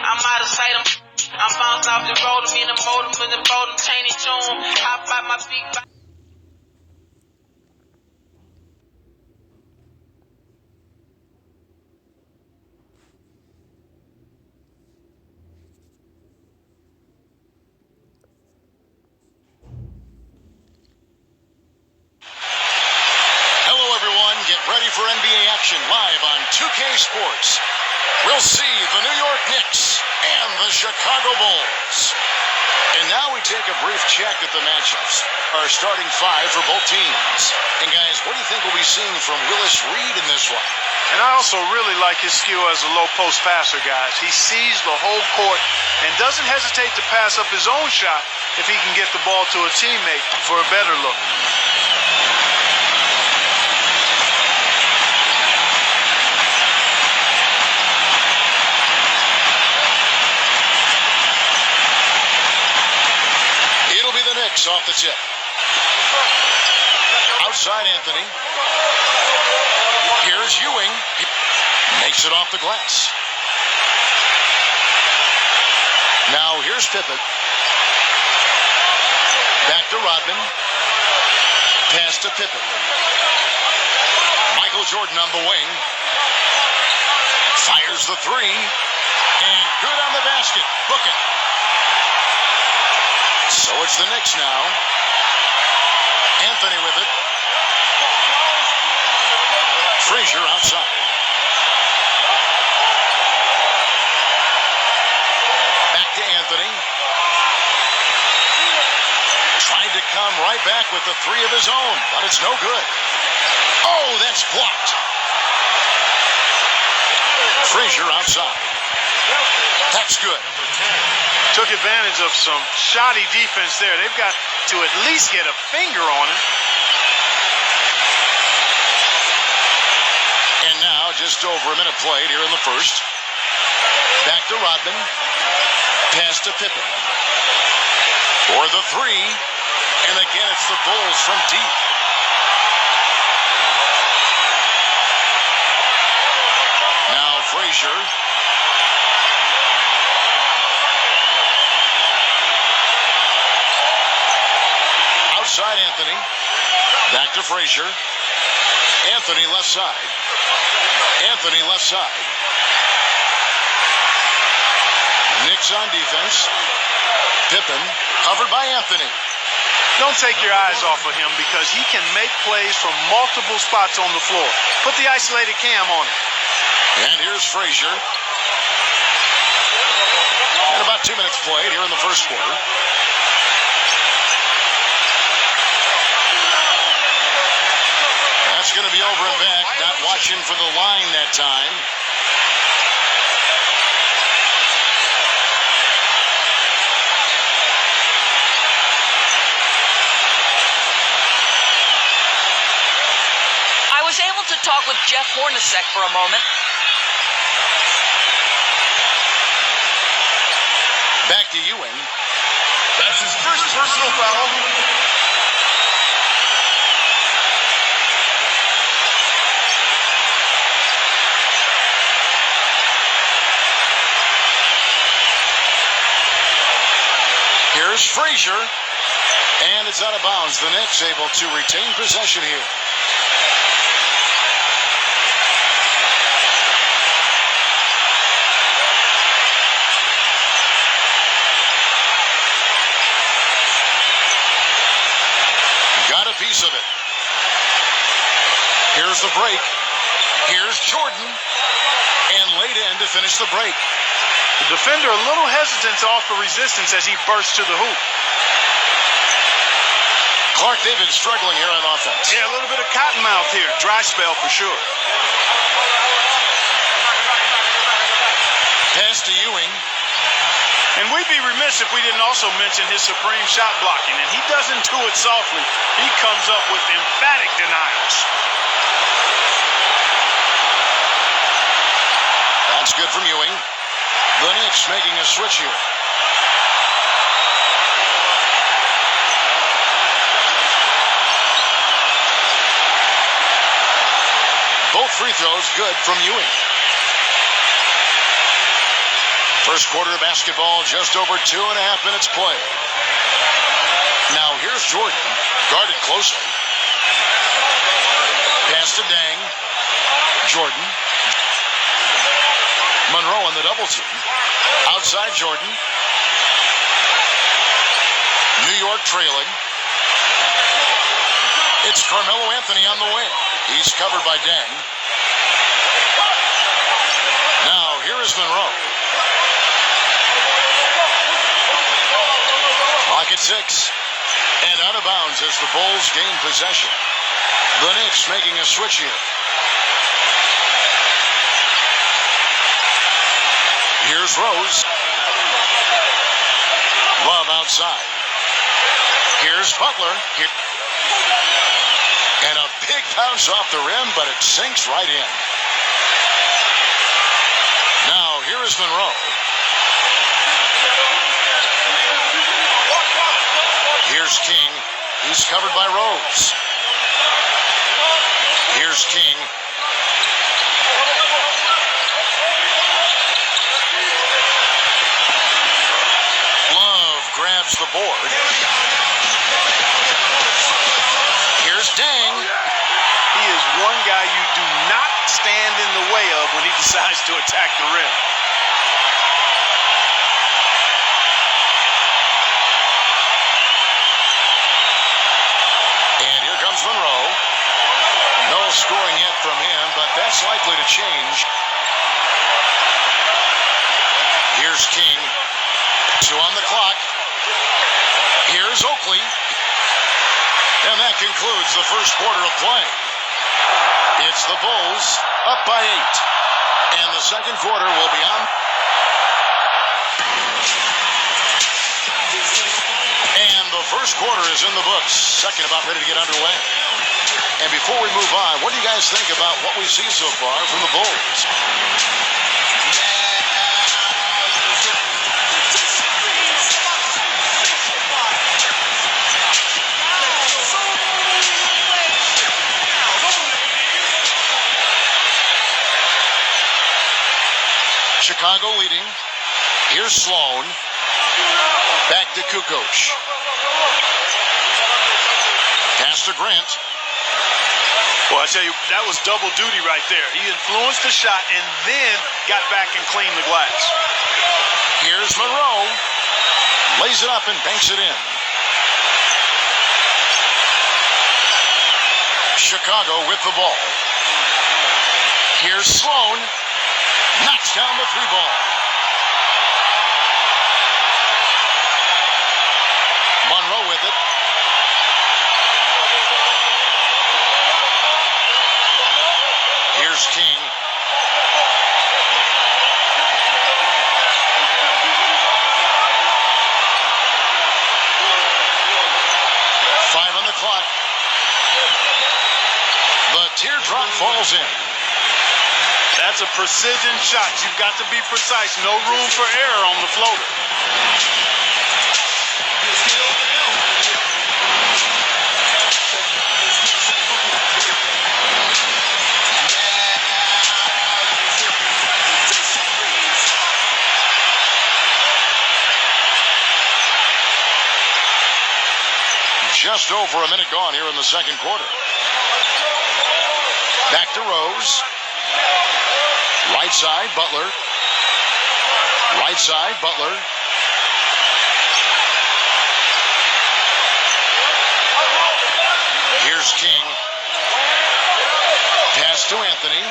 I'm out of sight. I'm bouncing off the road. I'm in the motor, in the boat, I'm changing tune. Hop out my feet. Get ready for NBA action live on 2K Sports. We'll see the New York Knicks and the Chicago Bulls. And now we take a brief check at the matchups. Our starting five for both teams. And guys, what do you think we'll be seeing from Willis Reed in this one? And I also really like his skill as a low post passer, guys. He sees the whole court and doesn't hesitate to pass up his own shot if he can get the ball to a teammate for a better look. Off the tip. Outside Anthony. Here's Ewing. Makes it off the glass. Now here's Pippen. Back to Rodman. Pass to Pippen. Michael Jordan on the wing. Fires the three. And good on the basket. Book it. So it's the Knicks now. Anthony with it. Frazier outside. Back to Anthony. Tried to come right back with the three of his own, but it's no good. Oh, that's blocked. Frazier outside. That's good. Took advantage of some shoddy defense there. They've got to at least get a finger on him. And now just over a minute played here in the first. Back to Rodman. Pass to Pippen. For the three. And again, it's the Bulls from deep. Now Frazier. Outside Anthony. Back to Frazier. Anthony left side. Anthony left side. Knicks on defense. Pippen covered by Anthony. Don't take your eyes off of him because he can make plays from multiple spots on the floor. Put the isolated cam on him. And here's Frazier. And about 2 minutes played here in the first quarter. That's going to be over and back. Not watching for the line that time. I was able to talk with Jeff Hornacek for a moment. Back to Ewing. That's his first personal foul. Here's Frazier, and it's out of bounds. The Knicks able to retain possession here. Got a piece of it. Here's the break. Here's Jordan, and laid in to finish the break. The defender a little hesitant to offer resistance as he bursts to the hoop. Clark, they've been struggling here on offense. Yeah, a little bit of cottonmouth here. Dry spell for sure. Pass to Ewing. And we'd be remiss if we didn't also mention his supreme shot blocking. And he doesn't do it softly. He comes up with emphatic denials. That's good from Ewing. The Knicks making a switch here. Both free throws good from Ewing. First quarter of basketball, just over 2.5 minutes played. Now here's Jordan, guarded closely. Pass to Dang. Jordan. Monroe on the double team. Outside Jordan. New York trailing. It's Carmelo Anthony on the wing. He's covered by Dang. Now here is Monroe. Clock at 6. And out of bounds as the Bulls gain possession. The Knicks making a switch here. Here's Rose. Love outside. Here's Butler. And a big bounce off the rim, but it sinks right in. Now, here is Monroe. Here's King. He's covered by Rose. Here's King. Love grabs the board. Here's Dang. He is one guy you do not stand in the way of when he decides to attack the rim. And here comes Monroe. No scoring yet from him, but that's likely to change. Here's King. 2 on the clock. Here's Oakley. And that concludes the first quarter of play. It's the Bulls up by 8. And the second quarter will be on. And the first quarter is in the books. Second about ready to get underway. And before we move on, what do you guys think about what we see so far from the Bulls? Chicago leading. Here's Sloan. Back to Kukoc. Pass to Grant. Well, I tell you, that was double duty right there. He influenced the shot and then got back and cleaned the glass. Here's Monroe. Lays it up and banks it in. Chicago with the ball. Here's Sloan. Knocks down the 3-ball. Monroe with it. Here's King. Five on the clock. The teardrop falls in. That's a precision shot. You've got to be precise. No room for error on the floater. Just over a minute gone here in the second quarter. Back to Rose. Right side, Butler. Right side, Butler. Here's King. Pass to Anthony.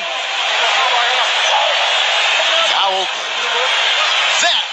Now Oakley. That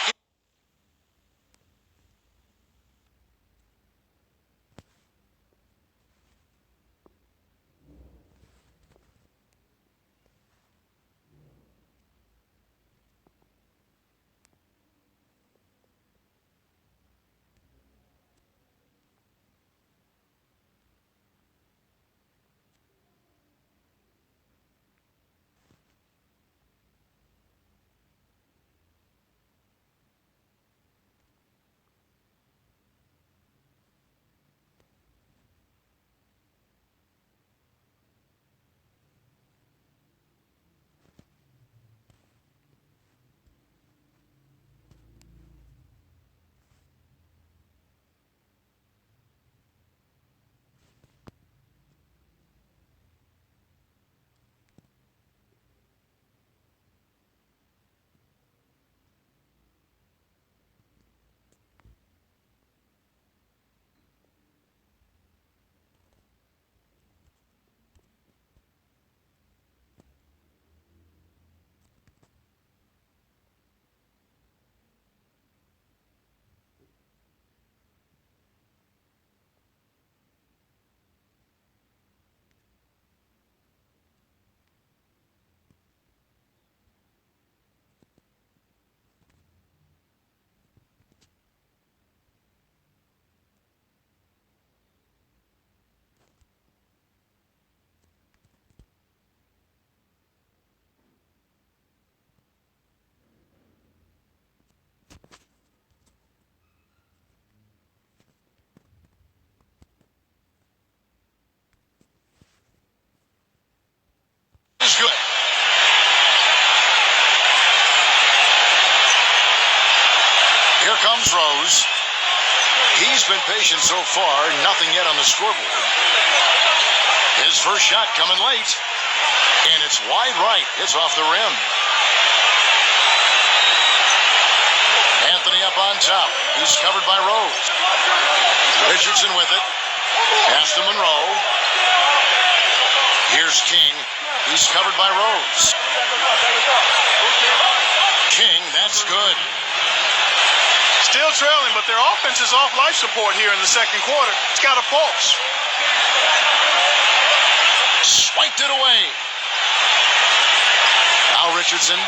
He's been patient so far. Nothing yet on the scoreboard. His first shot coming late. And it's wide right. It's off the rim. Anthony up on top. He's covered by Rose. Richardson with it. Pass to Monroe. Here's King. He's covered by Rose. King, that's good. Still trailing, but their offense is off life support here in the second quarter. It's got a pulse. Swiped it away. Now Richardson.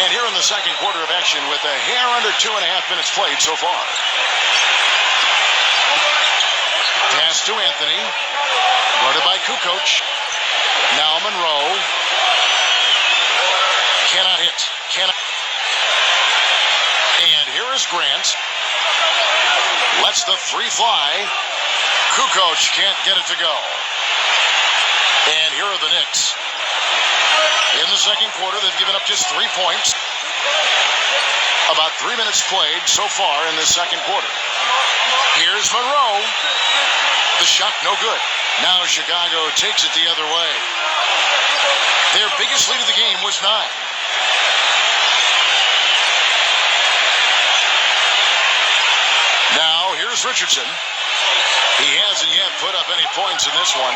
And here in the second quarter of action with a hair under 2.5 minutes played so far. Pass to Anthony. Guarded by Kukoc. Now Monroe. Cannot hit. Cannot. And here is Grant. Lets the three fly. Kukoc can't get it to go. And here are the Knicks. In the second quarter, they've given up just 3 points. About 3 minutes played so far in this second quarter. Here's Monroe. The shot no good. Now Chicago takes it the other way. Their biggest lead of the game was 9. Now here's Richardson. He hasn't yet put up any points in this one.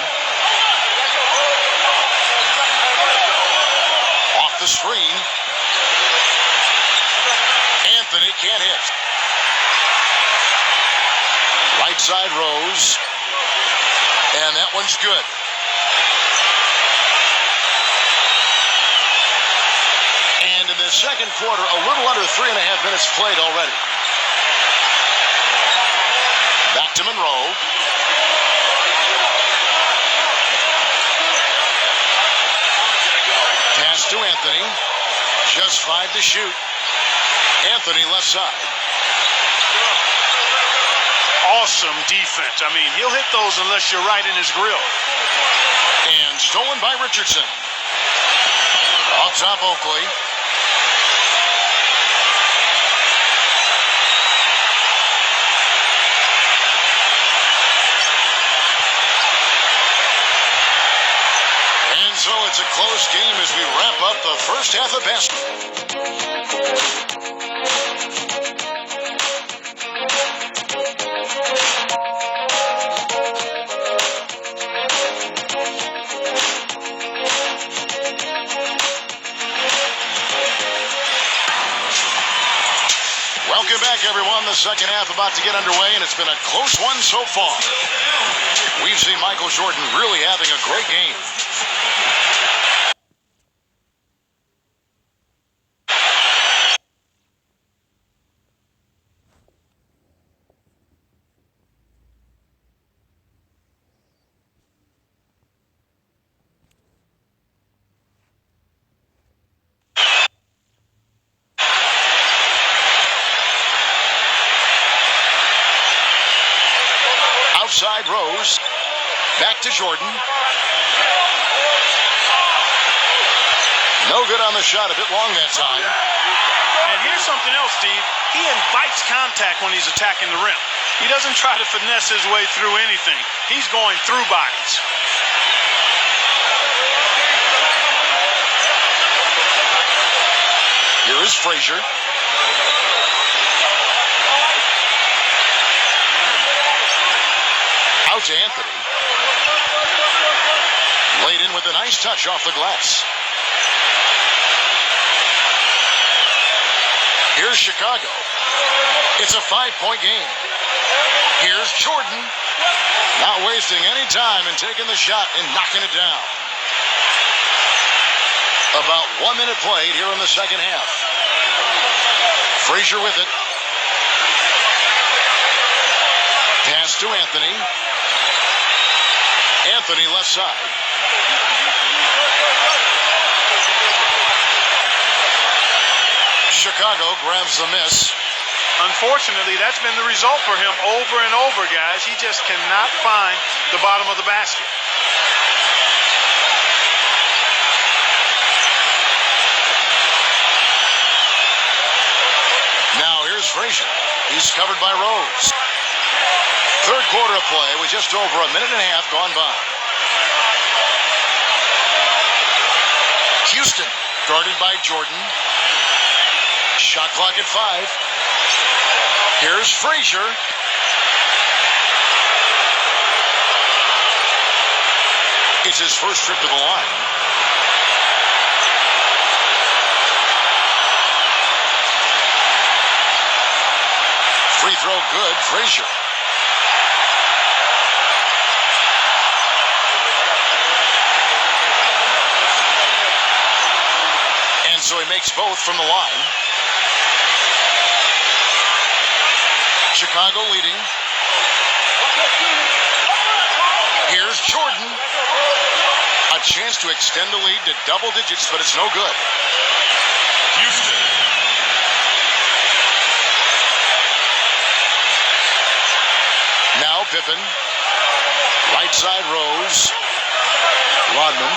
Off the screen. Anthony can't hit. Right side Rose. And that one's good. And in the second quarter, a little under 3.5 minutes played already. Back to Monroe. Pass to Anthony. Just 5 to shoot. Anthony left side. Awesome defense. I mean, he'll hit those unless you're right in his grill. And stolen by Richardson. Off top Oakley. And so it's a close game as we wrap up the first half of basketball. Welcome back, everyone. The second half about to get underway, and it's been a close one so far. We've seen Michael Jordan really having a great game. Outside Rose. Back to Jordan. No good on the shot. A bit long that time. And here's something else, Steve. He invites contact when he's attacking the rim. He doesn't try to finesse his way through anything. He's going through bodies. Here is Frazier. Out to Anthony. Laid in with a nice touch off the glass. Here's Chicago. It's a 5-point game. Here's Jordan. Not wasting any time and taking the shot and knocking it down. About 1 minute played here in the second half. Frazier with it. Pass to Anthony. Anthony left side. Chicago grabs the miss. Unfortunately, that's been the result for him over and over, guys. He just cannot find the bottom of the basket. Frazier. He's covered by Rose. Third quarter of play with just over a minute and a half gone by. Houston, guarded by Jordan. Shot clock at 5. Here's Frazier. It's his first trip to the line. Free throw good, Frazier. And so he makes both from the line. Chicago leading. Here's Jordan. A chance to extend the lead to double digits, but it's no good. Houston. Now Pippen. Right side Rose. Rodman.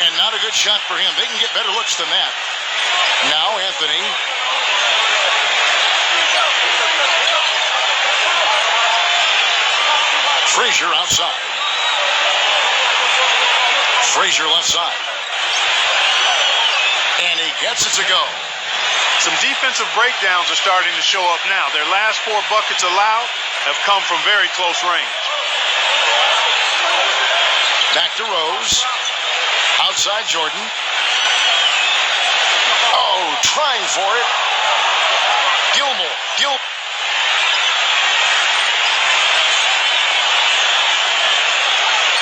And not a good shot for him. They can get better looks than that. Now Anthony. Frazier outside. Frazier left side. And he gets it to go. Some defensive breakdowns are starting to show up now. Their last 4 buckets allowed have come from very close range. Back to Rose. Outside Jordan. Oh, trying for it. Gilmore.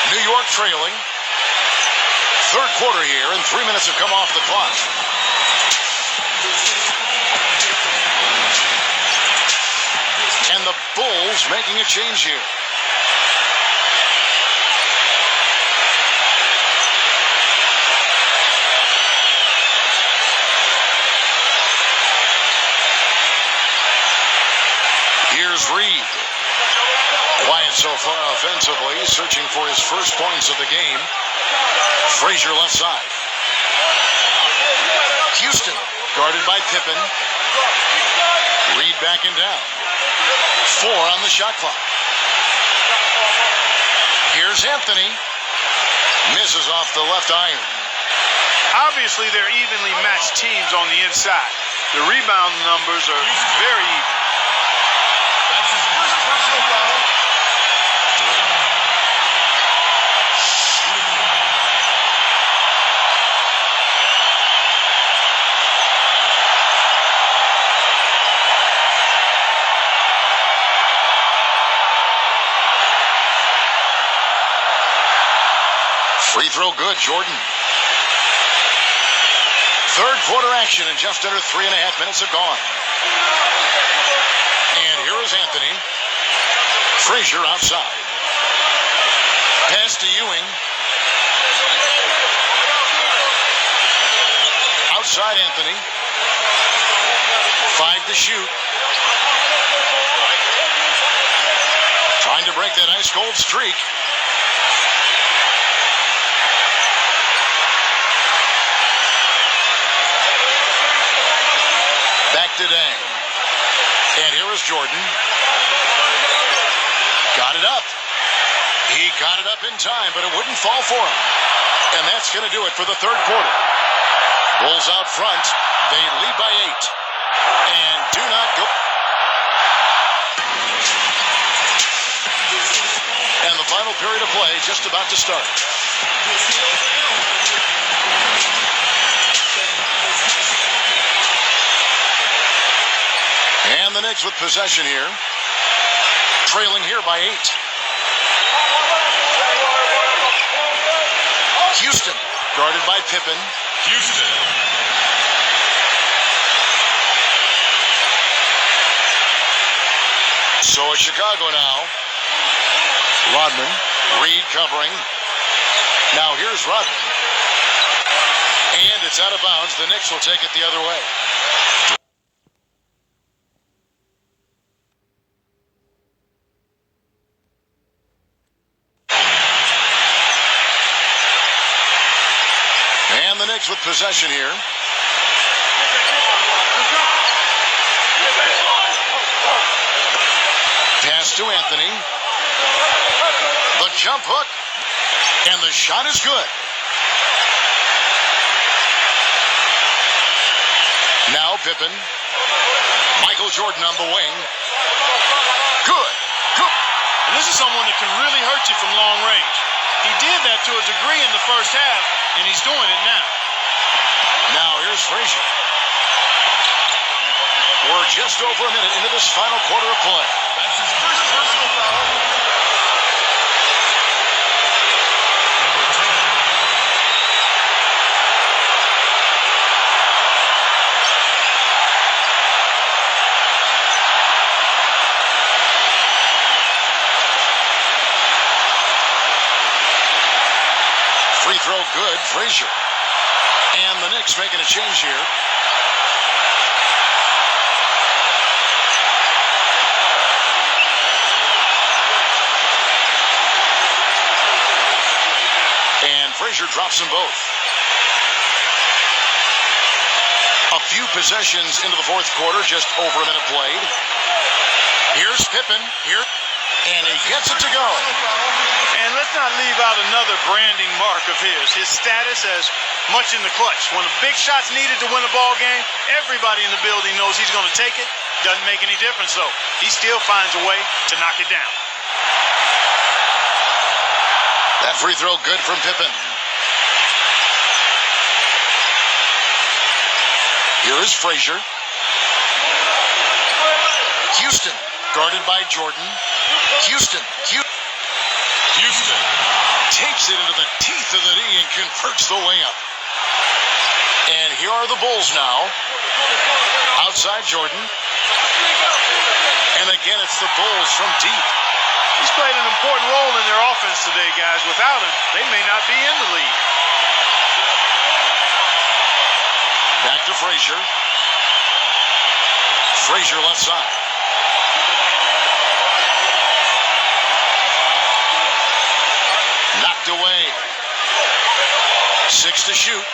New York trailing. Third quarter here, and 3 minutes have come off the clock. And the Bulls making a change here. Here's Reed. Quiet so far offensively, searching for his first points of the game. Frazier left side. Houston, guarded by Pippen. Reed backing down. 4 on the shot clock. Here's Anthony. Misses off the left iron. Obviously, they're evenly matched teams on the inside. The rebound numbers are very even. That's his first personal foul. Free throw good, Jordan. Third quarter action, and just under 3.5 minutes have gone. And here is Anthony. Frazier outside. Pass to Ewing. Outside Anthony. 5 to shoot. Trying to break that ice cold streak. Back to Dang. And here is Jordan. Got it up. He got it up in time, but it wouldn't fall for him. And that's going to do it for the third quarter. Bulls out front. They lead by 8. And do not go. And the final period of play just about to start. And the Knicks with possession here. Trailing here by 8. Houston, guarded by Pippen. Houston. So it's Chicago now. Rodman, Reed covering. Now here's Rodman. And it's out of bounds. The Knicks will take it the other way. And the Knicks with possession here. pass to Anthony. The jump hook. And the shot is good. Now Pippen. Michael Jordan on the wing. Good. Good. And this is someone that can really hurt you from long range. He did that to a degree in the first half, and he's doing it now. Now here's Frazier. We're just over a minute into this final quarter of play. That's his first personal foul. Number 10. Free throw good, Frazier. And the Knicks making a change here. And Frazier drops them both. A few possessions into the fourth quarter, just over a minute played. Here's Pippen, here, and he gets it to go. And let's not leave out another branding mark of his status as much in the clutch. When a big shot's needed to win a ball game, everybody in the building knows he's going to take it. Doesn't make any difference, though. He still finds a way to knock it down. That free throw good from Pippen. Here is Frazier. Houston, guarded by Jordan. Houston takes it into the teeth of the knee and converts the layup. And here are the Bulls now. Outside Jordan. And again, it's the Bulls from deep. He's played an important role in their offense today, guys. Without him, they may not be in the lead. Back to Frazier. Frazier left side. Knocked away. 6 to shoot.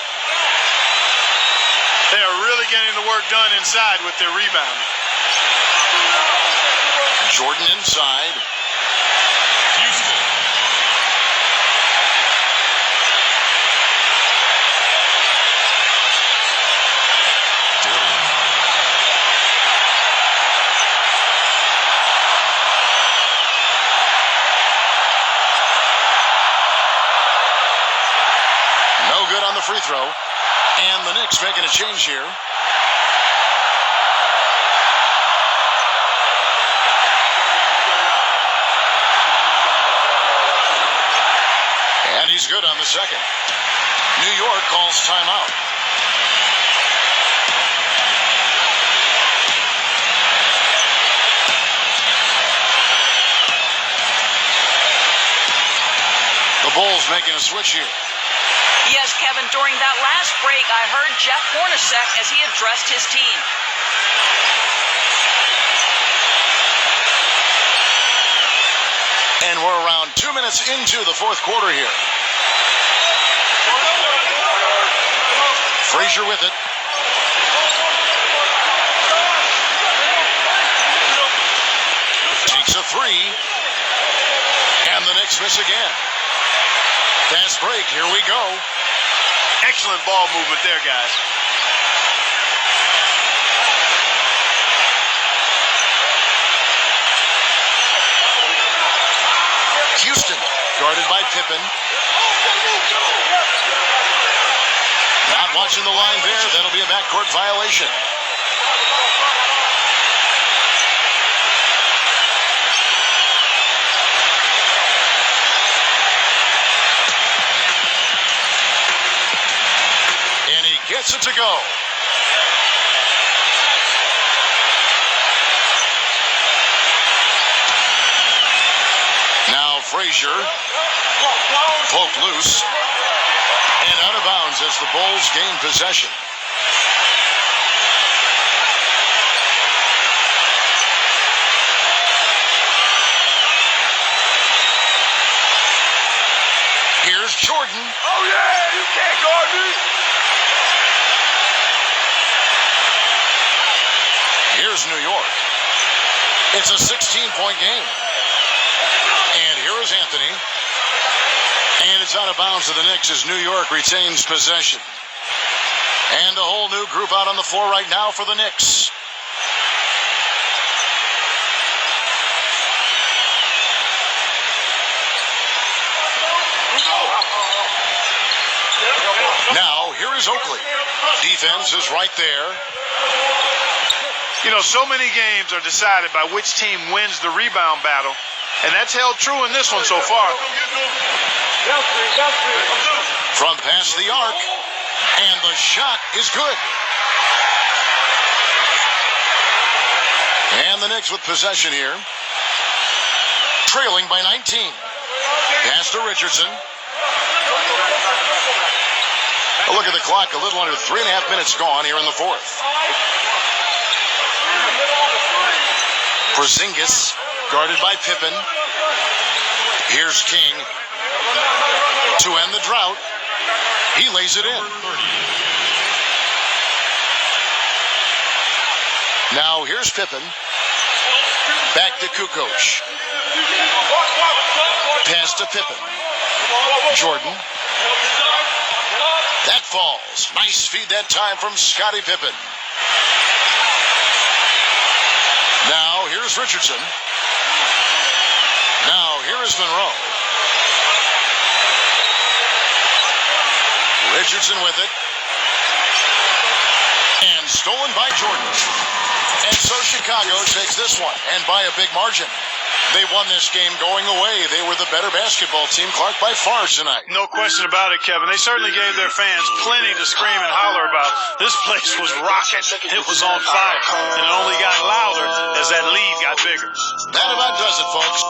They are really getting the work done inside with their rebounding. Jordan inside. Houston. No good on the free throw. And the Knicks making a change here. And he's good on the second. New York calls timeout. The Bulls making a switch here. Yes, Kevin, during that last break, I heard Jeff Hornacek as he addressed his team. And we're around 2 minutes into the fourth quarter here. Frazier with it. Takes a three. And the Knicks miss again. Fast break, here we go. Excellent ball movement there, guys. Houston, guarded by Pippen. Not watching the line there. That'll be a backcourt violation. And he gets it to go. Now Frazier, poked loose, and out of bounds as the Bulls gain possession. Here's Jordan. Oh, yeah, you can't guard me. Here's New York. It's a 16-point game. Anthony. And it's out of bounds to the Knicks as New York retains possession. And a whole new group out on the floor right now for the Knicks. Now, here is Oakley. Defense is right there. You know, so many games are decided by which team wins the rebound battle, and that's held true in this one so far. From past the arc, and the shot is good. And the Knicks with possession here. Trailing by 19. Pass to Richardson. A look at the clock, a little under 3.5 minutes gone here in the fourth. Porzingis, guarded by Pippen. Here's King to end the drought. He lays it in. Now here's Pippen. Back to Kukoc. Pass to Pippen. Jordan. That falls. Nice feed that time from Scottie Pippen. Now here's Richardson. Now here is Monroe. Richardson with it. And stolen by Jordan. And so Chicago takes this one, and by a big margin. They won this game going away. They were the better basketball team, Clark, by far tonight. No question about it, Kevin. They certainly gave their fans plenty to scream and holler about. This place was rocking. It was on fire. And it only got louder as that lead got bigger. That about does it, folks.